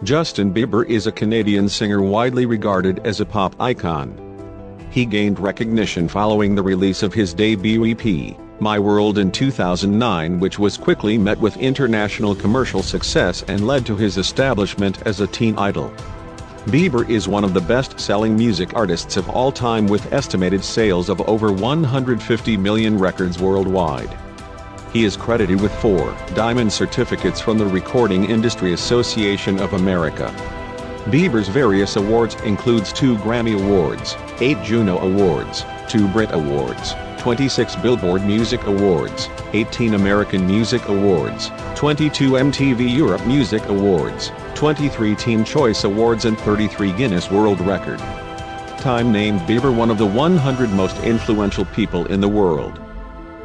Justin Bieber is a Canadian singer widely regarded as a pop icon. He gained recognition following the release of his debut EP, My World in 2009, which was quickly met with international commercial success and led to his establishment as a teen idol. Bieber is one of the best-selling music artists of all time with estimated sales of over 150 million records worldwide. He is credited with 4 diamond certificates from the Recording Industry Association of America. Bieber's various awards includes 2 Grammy Awards, 8 Juno Awards, 2 Brit Awards, 26 Billboard Music Awards, 18 American Music Awards, 22 MTV Europe Music Awards, 23 Teen Choice Awards and 33 Guinness World Record. Time named Bieber one of the 100 most influential people in the world.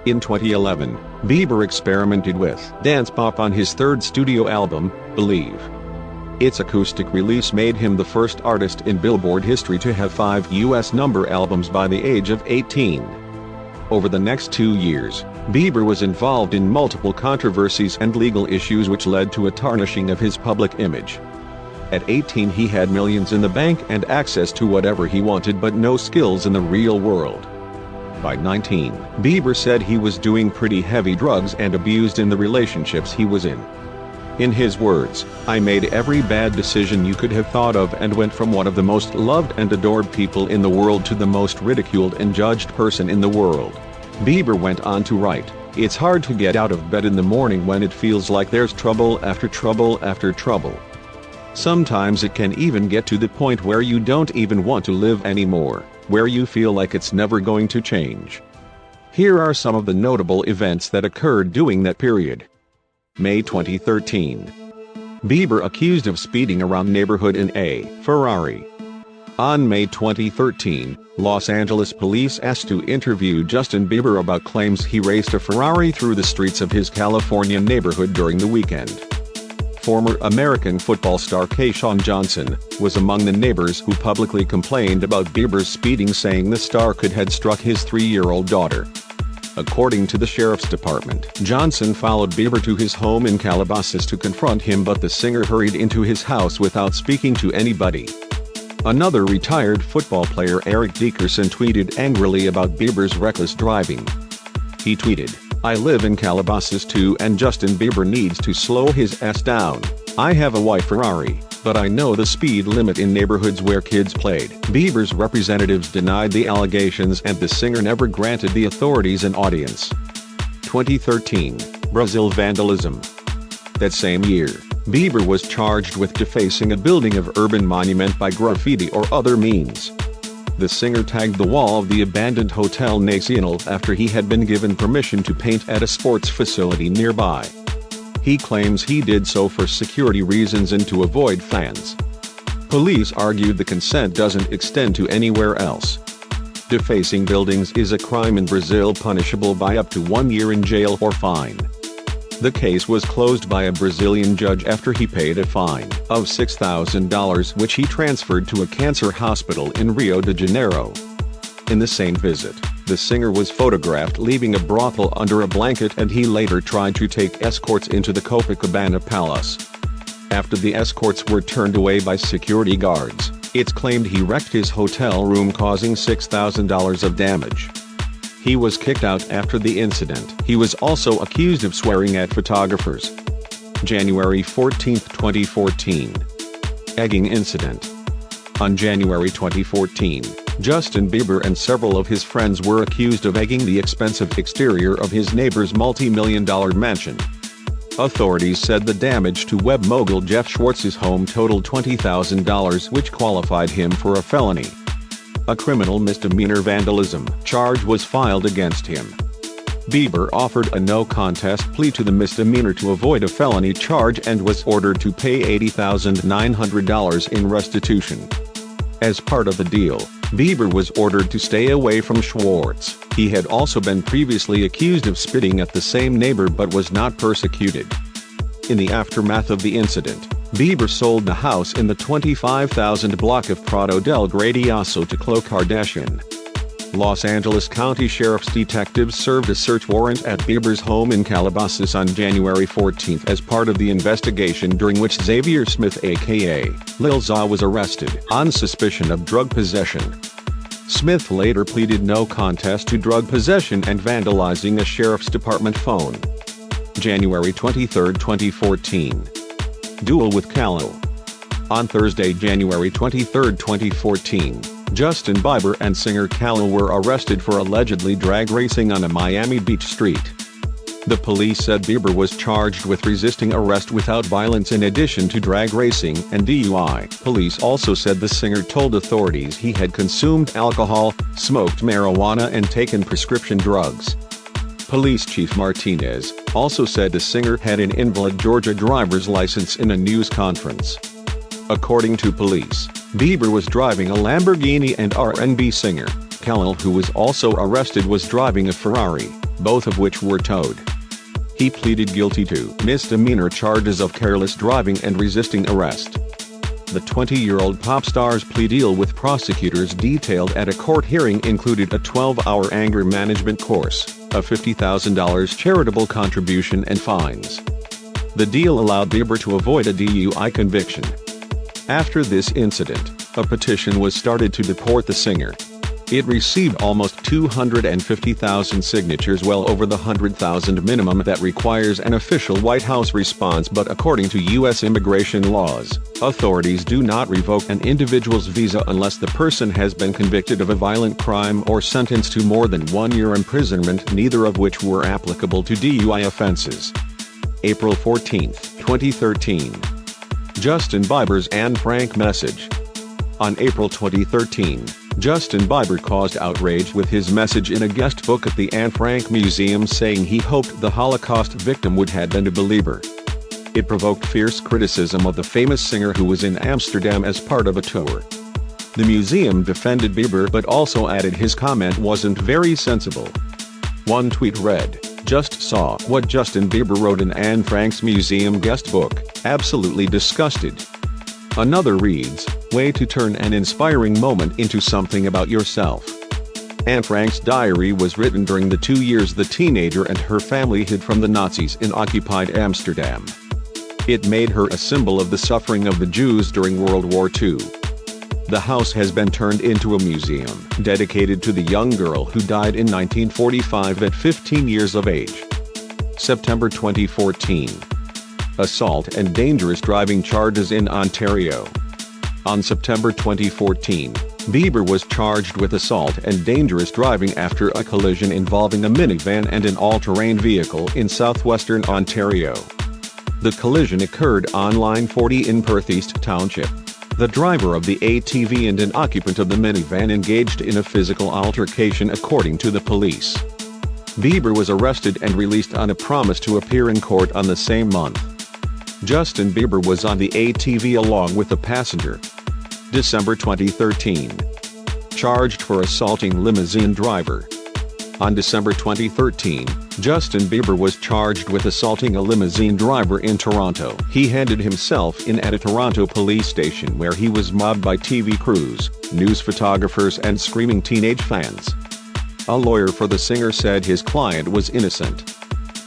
In 2011, Bieber experimented with dance pop on his 3rd studio album, Believe. Its acoustic release made him the first artist in Billboard history to have 5 U.S. number albums by the age of 18. Over the next 2 years, Bieber was involved in multiple controversies and legal issues which led to a tarnishing of his public image. At 18 he had millions in the bank and access to whatever he wanted but no skills in the real world. By 19, Bieber said he was doing pretty heavy drugs and abused in the relationships he was in. In his words, "I made every bad decision you could have thought of and went from one of the most loved and adored people in the world to the most ridiculed and judged person in the world." Bieber went on to write, "It's hard to get out of bed in the morning when it feels like there's trouble after trouble after trouble. Sometimes it can even get to the point where you don't even want to live anymore, where you feel like it's never going to change." Here are some of the notable events that occurred during that period. May 2013. Bieber accused of speeding around neighborhood in a Ferrari. On May 2013, Los Angeles police asked to interview Justin Bieber about claims he raced a Ferrari through the streets of his California neighborhood during the weekend. Former American football star Keyshawn Johnson was among the neighbors who publicly complained about Bieber's speeding, saying the star could had struck his 3-year-old daughter. According to the sheriff's department, Johnson followed Bieber to his home in Calabasas to confront him, but the singer hurried into his house without speaking to anybody. Another retired football player, Eric Dickerson, tweeted angrily about Bieber's reckless driving. He tweeted, "I live in Calabasas too, and Justin Bieber needs to slow his ass down. I have a white Ferrari, but I know the speed limit in neighborhoods where kids played." Bieber's representatives denied the allegations and the singer never granted the authorities an audience. 2013, Brazil vandalism. That same year, Bieber was charged with defacing a building of urban monument by graffiti or other means. The singer tagged the wall of the abandoned Hotel Nacional after he had been given permission to paint at a sports facility nearby. He claims he did so for security reasons and to avoid fans. Police argued the consent doesn't extend to anywhere else. Defacing buildings is a crime in Brazil, punishable by up to 1 year in jail or fine. The case was closed by a Brazilian judge after he paid a fine of $6,000 which he transferred to a cancer hospital in Rio de Janeiro. In the same visit, the singer was photographed leaving a brothel under a blanket, and he later tried to take escorts into the Copacabana Palace. After the escorts were turned away by security guards, it's claimed he wrecked his hotel room, causing $6,000 of damage. He was kicked out after the incident. He was also accused of swearing at photographers. January 14, 2014. Egging incident. On January 2014, Justin Bieber and several of his friends were accused of egging the expensive exterior of his neighbor's multi-million-dollar mansion. Authorities said the damage to web mogul Jeff Schwartz's home totaled $20,000, which qualified him for a felony. A criminal misdemeanor vandalism charge was filed against him. Bieber offered a no-contest plea to the misdemeanor to avoid a felony charge and was ordered to pay $80,900 in restitution. As part of the deal, Bieber was ordered to stay away from Schwartz. He had also been previously accused of spitting at the same neighbor but was not persecuted. In the aftermath of the incident, Bieber sold the house in the 25,000 block of Prado del Grandioso to Khloe Kardashian. Los Angeles County Sheriff's detectives served a search warrant at Bieber's home in Calabasas on January 14 as part of the investigation, during which Xavier Smith aka Lil Za was arrested on suspicion of drug possession. Smith later pleaded no contest to drug possession and vandalizing a sheriff's department phone. January 23, 2014. Duel with Khalil. On Thursday, January 23, 2014, Justin Bieber and singer Khalil were arrested for allegedly drag racing on a Miami Beach street. The police said Bieber was charged with resisting arrest without violence in addition to drag racing and DUI. Police also said the singer told authorities he had consumed alcohol, smoked marijuana and taken prescription drugs. Police Chief Martinez also said the singer had an invalid Georgia driver's license in a news conference. According to police, Bieber was driving a Lamborghini and R&B singer Khalil, who was also arrested, was driving a Ferrari, both of which were towed. He pleaded guilty to misdemeanor charges of careless driving and resisting arrest. The 20-year-old pop star's plea deal with prosecutors detailed at a court hearing included a 12-hour anger management course, a $50,000 charitable contribution and fines. The deal allowed Bieber to avoid a DUI conviction. After this incident, a petition was started to deport the singer. It received almost 250,000 signatures, well over the 100,000 minimum that requires an official White House response, but according to U.S. immigration laws, authorities do not revoke an individual's visa unless the person has been convicted of a violent crime or sentenced to more than 1 year imprisonment, neither of which were applicable to DUI offenses. April 14, 2013. Justin Bieber's Anne Frank message. On April 2013, Justin Bieber caused outrage with his message in a guest book at the Anne Frank Museum, saying he hoped the Holocaust victim would have been a believer. It provoked fierce criticism of the famous singer, who was in Amsterdam as part of a tour. The museum defended Bieber but also added his comment wasn't very sensible. One tweet read, "Just saw what Justin Bieber wrote in Anne Frank's museum guest book, absolutely disgusted." Another reads, "Way to turn an inspiring moment into something about yourself." Anne Frank's diary was written during the 2 years the teenager and her family hid from the Nazis in occupied Amsterdam. It made her a symbol of the suffering of the Jews during World War II. The house has been turned into a museum dedicated to the young girl who died in 1945 at 15 years of age. September 2014. Assault and dangerous driving charges in Ontario. On September 2014, Bieber was charged with assault and dangerous driving after a collision involving a minivan and an all-terrain vehicle in southwestern Ontario. The collision occurred on Line 40 in Perth East Township. The driver of the ATV and an occupant of the minivan engaged in a physical altercation, according to the police. Bieber was arrested and released on a promise to appear in court on the same month. Justin Bieber was on the ATV along with a passenger. December 2013. Charged for assaulting limousine driver. On December 2013, Justin Bieber was charged with assaulting a limousine driver in Toronto. He handed himself in at a Toronto police station where he was mobbed by TV crews, news photographers and screaming teenage fans. A lawyer for the singer said his client was innocent.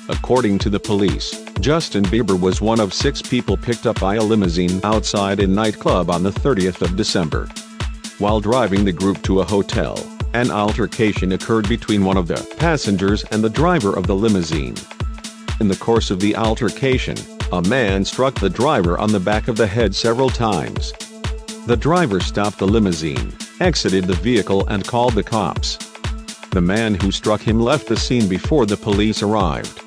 According to the police, Justin Bieber was one of 6 people picked up by a limousine outside a nightclub on the 30th of December. While driving the group to a hotel, an altercation occurred between one of the passengers and the driver of the limousine. In the course of the altercation, a man struck the driver on the back of the head several times. The driver stopped the limousine, exited the vehicle and called the cops. The man who struck him left the scene before the police arrived.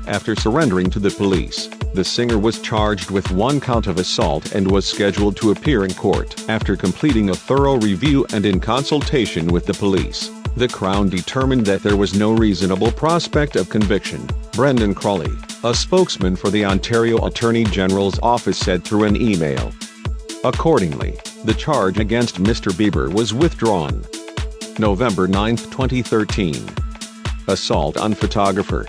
After surrendering to the police, the singer was charged with 1 count of assault and was scheduled to appear in court. After completing a thorough review and in consultation with the police, the Crown determined that there was no reasonable prospect of conviction. Brendan Crawley, a spokesman for the Ontario Attorney General's office, said through an email. Accordingly, the charge against Mr. Bieber was withdrawn. November 9, 2013. Assault on photographer.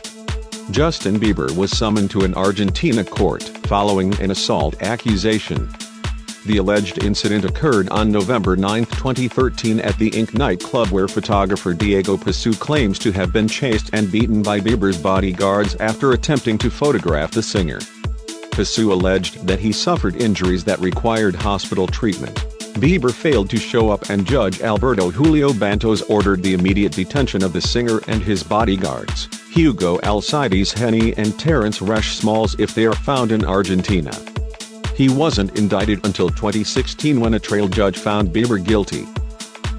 Justin Bieber was summoned to an Argentina court following an assault accusation. The alleged incident occurred on November 9, 2013 at the Ink nightclub, where photographer Diego Pasu claims to have been chased and beaten by Bieber's bodyguards after attempting to photograph the singer. Pasu alleged that he suffered injuries that required hospital treatment. Bieber failed to show up, and Judge Alberto Julio Bantos ordered the immediate detention of the singer and his bodyguards, Hugo Alcides Henny and Terence Resch Smalls, if they are found in Argentina. He wasn't indicted until 2016, when a trial judge found Bieber guilty.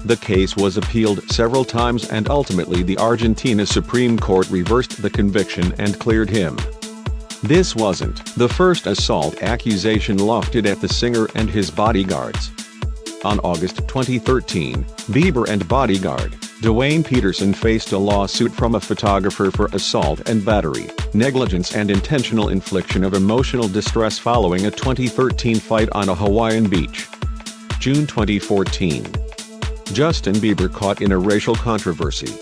The case was appealed several times, and ultimately the Argentina Supreme Court reversed the conviction and cleared him. This wasn't the first assault accusation lofted at the singer and his bodyguards. On August 2013, Bieber and bodyguard Dwayne Peterson faced a lawsuit from a photographer for assault and battery, negligence and intentional infliction of emotional distress following a 2013 fight on a Hawaiian beach. June 2014. Justin Bieber caught in a racial controversy.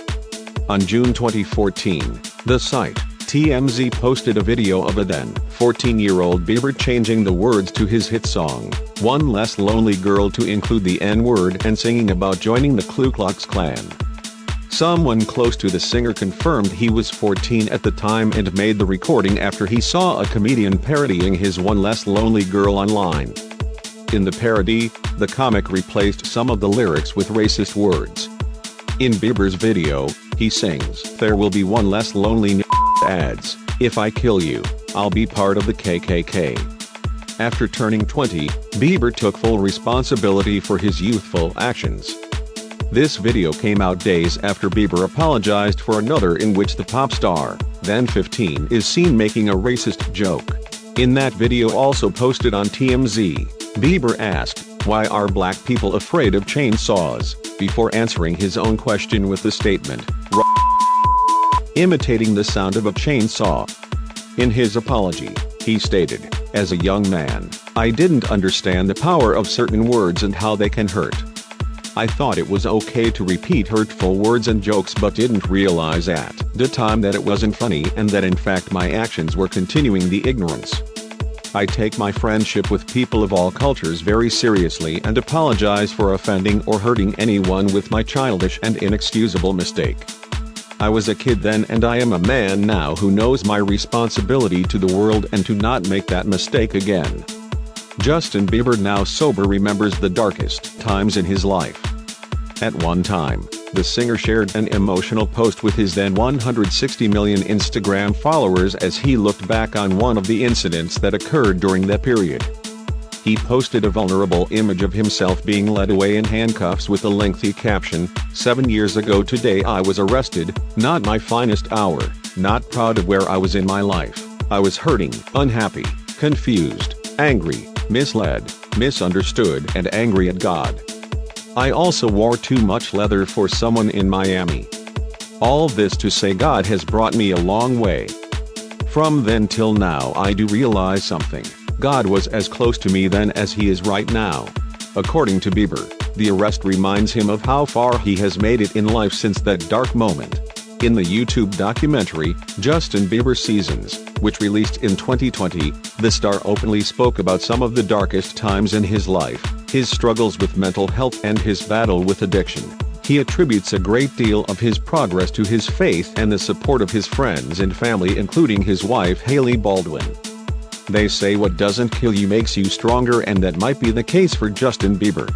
On June 2014, the site TMZ posted a video of a then 14-year-old Bieber changing the words to his hit song, One Less Lonely Girl, to include the N-word and singing about joining the Ku Klux Klan. Someone close to the singer confirmed he was 14 at the time and made the recording after he saw a comedian parodying his One Less Lonely Girl online. In the parody, the comic replaced some of the lyrics with racist words. In Bieber's video, he sings, "There will be one less lonely adds, if I kill you, I'll be part of the KKK." After turning 20, Bieber took full responsibility for his youthful actions. This video came out days after Bieber apologized for another in which the pop star, then 15, is seen making a racist joke. In that video, also posted on TMZ, Bieber asked, "Why are black people afraid of chainsaws?" before answering his own question with the statement, imitating the sound of a chainsaw. In his apology, he stated, "As a young man, I didn't understand the power of certain words and how they can hurt. I thought it was okay to repeat hurtful words and jokes, but didn't realize at the time that it wasn't funny and that in fact my actions were continuing the ignorance. I take my friendship with people of all cultures very seriously and apologize for offending or hurting anyone with my childish and inexcusable mistake. I was a kid then and I am a man now who knows my responsibility to the world and to not make that mistake again." Justin Bieber, now sober, remembers the darkest times in his life. At one time, the singer shared an emotional post with his then 160 million Instagram followers as he looked back on one of the incidents that occurred during that period. He posted a vulnerable image of himself being led away in handcuffs with a lengthy caption, "7 years ago today I was arrested, not my finest hour, not proud of where I was in my life. I was hurting, unhappy, confused, angry, misled, misunderstood and angry at God. I also wore too much leather for someone in Miami. All this to say God has brought me a long way. From then till now I do realize something. God was as close to me then as he is right now." According to Bieber, the arrest reminds him of how far he has made it in life since that dark moment. In the YouTube documentary, Justin Bieber Seasons, which released in 2020, the star openly spoke about some of the darkest times in his life, his struggles with mental health and his battle with addiction. He attributes a great deal of his progress to his faith and the support of his friends and family, including his wife Hailey Baldwin. They say what doesn't kill you makes you stronger, and that might be the case for Justin Bieber.